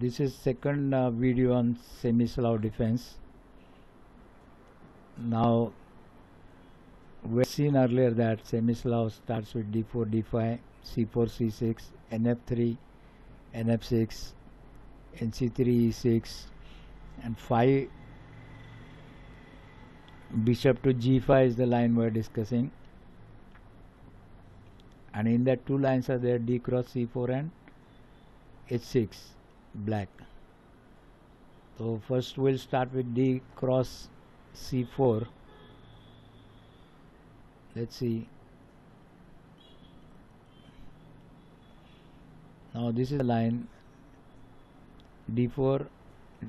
This is second video on Semi Slav defense. Now we have seen earlier that Semi Slav starts with d4, d5, c4, c6, nf3, nf6, nc3, e6, and 5 bishop to g5 is the line we are discussing. And in that two lines are there, d cross c4 and h6 black. So first we'll start with d cross c4. Let's see. Now this is the line d4,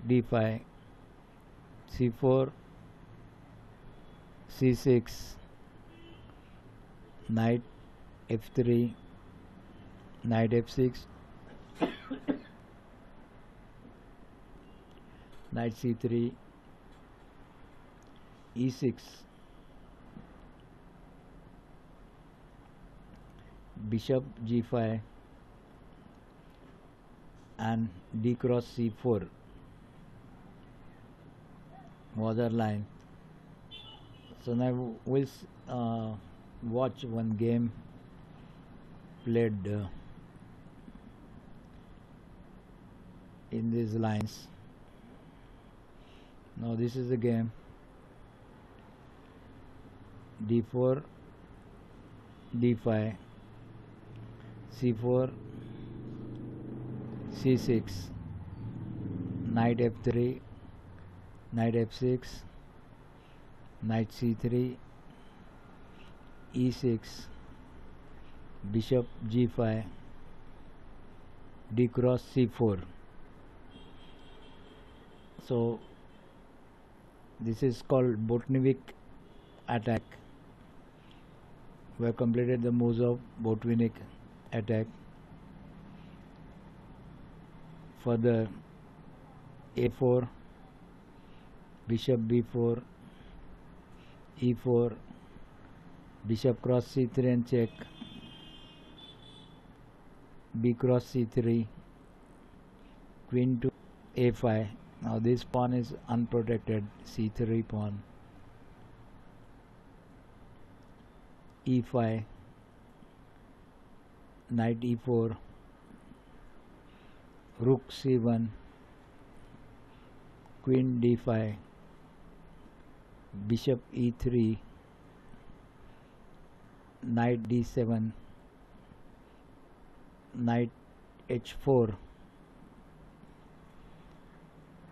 d5, c4, c6, knight f3, knight f6, knight c3, e6, bishop g5, and d cross c4 was our line. So now we'll watch one game played in these lines. Now this is the game. d4, d5, c4, c6, knight f3, knight f6, knight c3, e6, bishop g5, d cross c4. So this is called Botvinnik attack. We have completed the moves of Botvinnik attack. Further, a4, bishop b4, e4, bishop cross c3 and check, b cross c3, queen to a5. Now this pawn is unprotected, c3 pawn, e5, knight e4, rook c1, queen d5, bishop e3, knight d7, knight h4.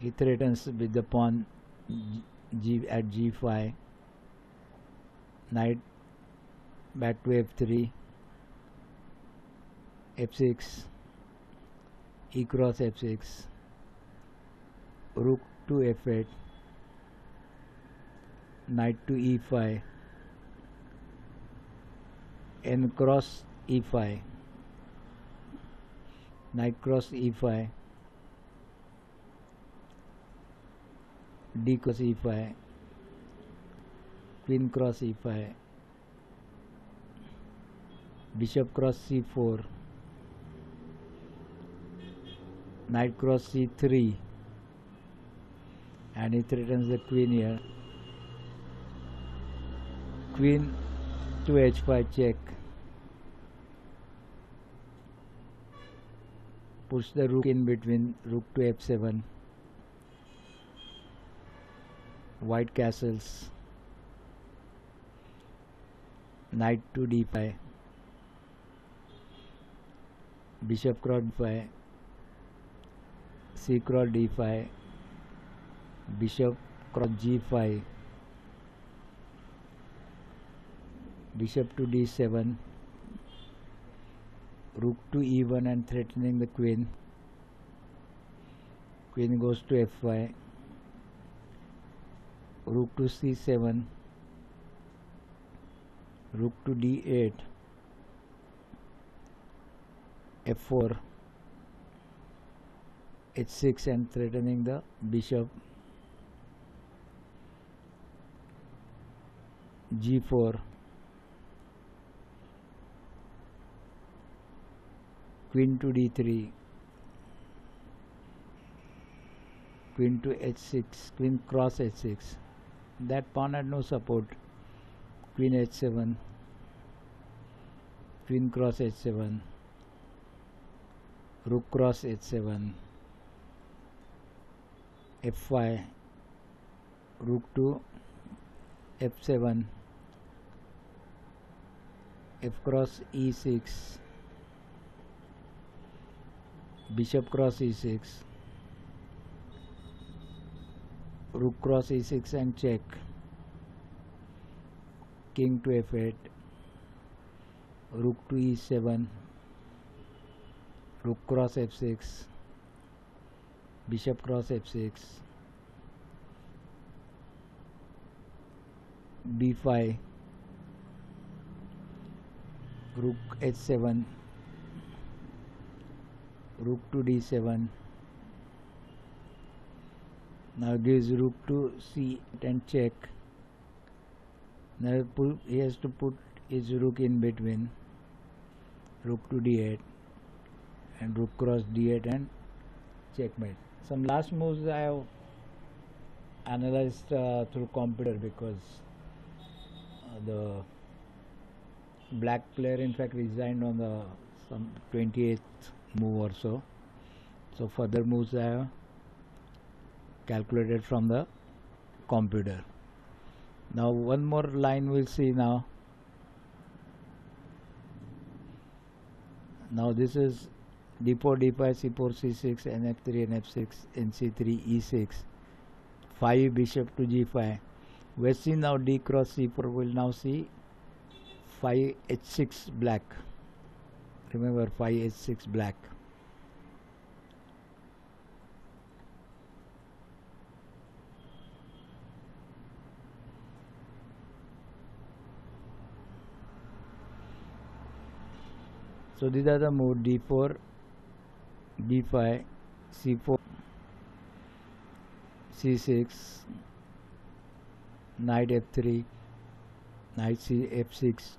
He threatens with the pawn at g5, knight back to f3, f6, e cross f6, rook to f8, knight to e5, n cross e5, knight cross e5, d cross e5, queen cross e5, bishop cross c4, knight cross c3, and he threatens the queen here, queen to h5 check, push the rook in between, rook to f7, white castles, knight to d5, bishop cross d5, c cross d5, bishop cross g5, bishop to d7, rook to e1 and threatening the queen, queen goes to f5, rook to c7, rook to d8, f4, h6 and threatening the bishop, g4, queen to d3, queen to h6, queen cross h6. That pawn had no support. Queen h7, queen cross h7, rook cross h7, f5, rook to f7, f cross e6, bishop cross e6, rook cross e6 and check, king to f8, rook to e7, rook cross f6, bishop cross f6, b5, rook h7, rook to d7. Now gives rook to c8 and check. Now he has to put his rook in between, rook to d8 and rook cross d8 and checkmate. Some last moves I have analyzed through computer, because the black player in fact resigned on the some 28th move or so. So further moves I have calculated from the computer. Now one more line we'll see now. Now this is d4, d5, c4, c6, nf3, nf6, nc3, e6, 5 bishop to g5. We've seen now d cross c4. We'll now see 5 h6 black. Remember 5 h6 black. So these are the moves: d4, d5, c4, c6, knight f3, knight f6,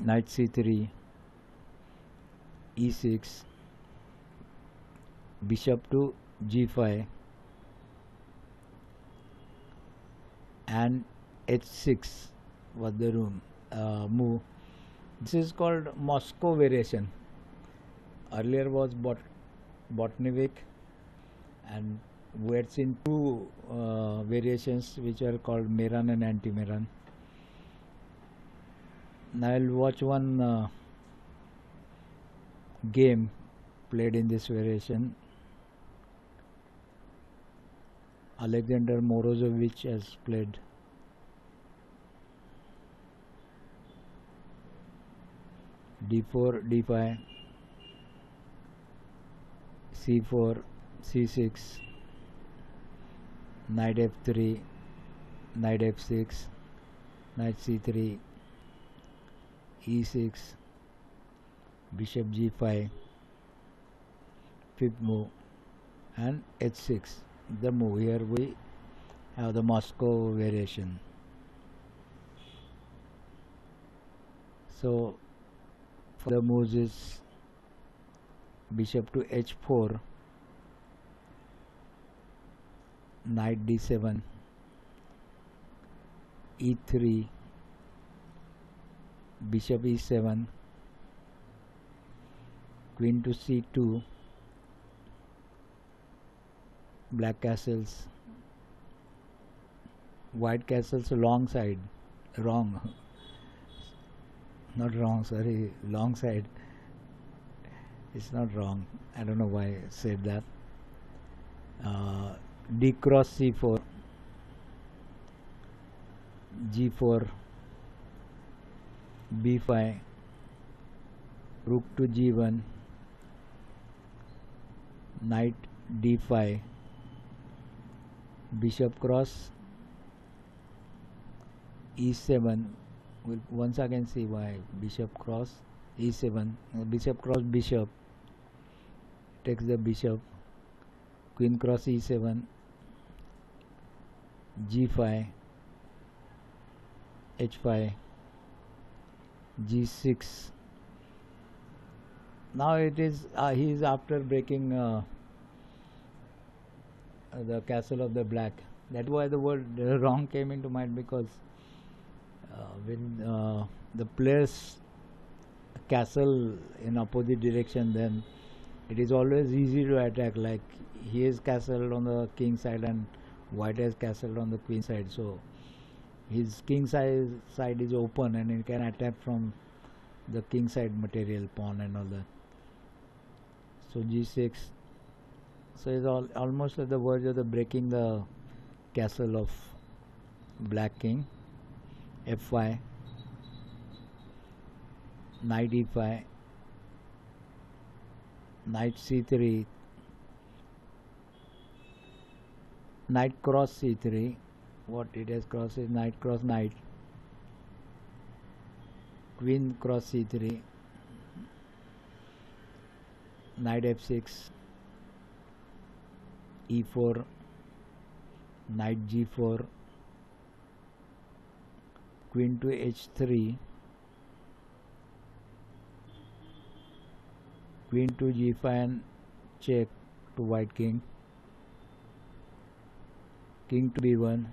knight c3, e6, bishop to g5, and h6 was the move. This is called Moscow variation. Earlier was Botnievik, and we had seen two variations which are called Meran and anti-Meran. Now I'll watch one game played in this variation. Alexander Morozovich has played. d4, d5, c4, c6, knight f3, knight f6, knight c3, e6, bishop g5, fifth move, and h6. The move here we have the Moscow variation. So for the moves is bishop to h4, knight d7, e3, bishop e7, queen to c2, black castles, white castles long side, wrong, not wrong, sorry, long side. It's not wrong. I don't know why I said that. D cross c4, g4, b5, rook to g1, knight d5, bishop cross e7. We'll once again see why bishop cross e7, bishop cross bishop, takes the bishop, queen cross e7, g5, h5, g6. Now it is he is after breaking the castle of the black. That's why the word wrong came into mind, because when the player's castle in opposite direction, then it is always easy to attack. Like he is castled on the king side and white has castled on the queen side, so his king side is open and he can attack from the king side material, pawn and all that. So g6, so it's almost at the verge of the breaking the castle of black king. f5, knight e5, knight c3, knight cross c3. What it has crossed is knight cross knight, queen cross c3, knight f6, e4, knight g4, queen to h3, queen to g5 and check to white king, king to b1,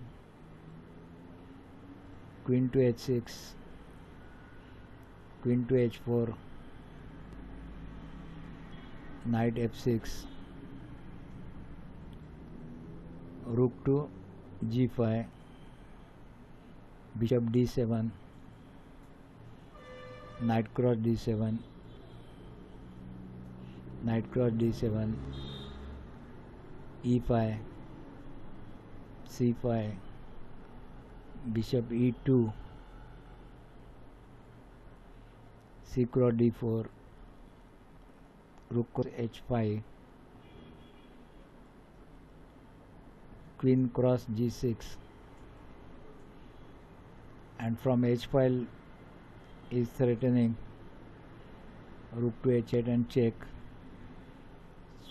queen to h6, queen to h4, knight f6, rook to g5, bishop d7, knight cross d7, knight cross d7, e5, c5, bishop e2, c cross d4, rook cross h5, queen cross g6, and from h5 is threatening rook to h8 and check.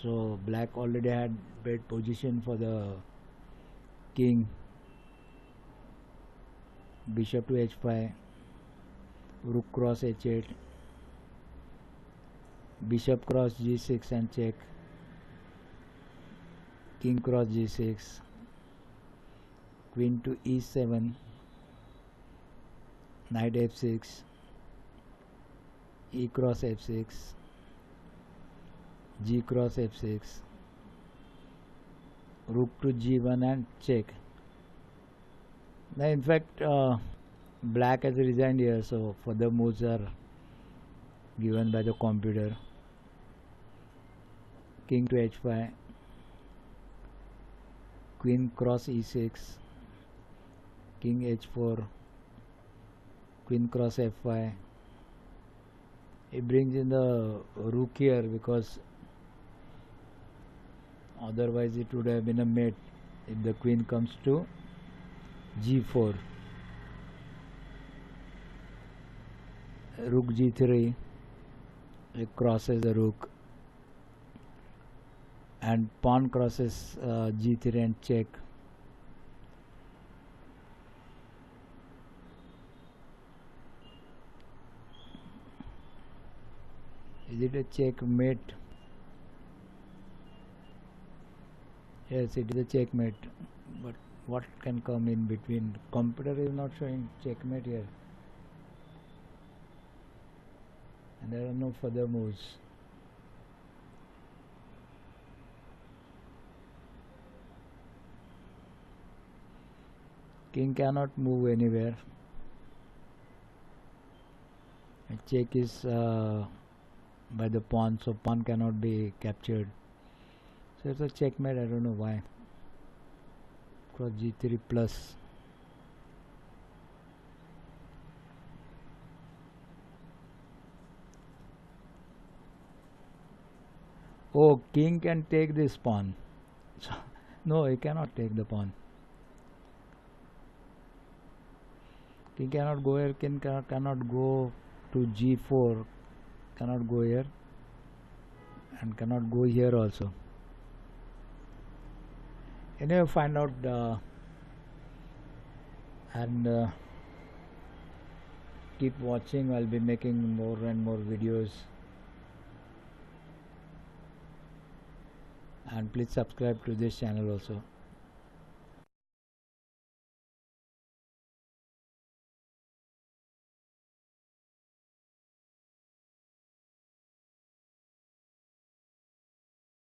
So black already had bad position for the king. Bishop to h5, rook cross h8, bishop cross g6 and check, king cross g6, queen to e7, knight f6, e cross f6, g cross f6, rook to g1 and check. Now in fact black has resigned here, so further moves are given by the computer. King to h5, queen cross e6, king h4, queen cross f5. He brings in the rook here because otherwise it would have been a mate if the queen comes to g4. Rook g3, it crosses the rook, and pawn crosses g3 and check. Is it a checkmate? Yes, it is a checkmate, but what can come in between? Computer is not showing checkmate here, and there are no further moves. King cannot move anywhere. A check is by the pawn, so pawn cannot be captured. So it's a checkmate. I don't know why. Cross g3 plus. Oh, king can take this pawn. So, no, he cannot take the pawn. King cannot go here. King cannot go to g4. Cannot go here, and cannot go here also. Anyway, find out and keep watching. I'll be making more and more videos, and please subscribe to this channel also.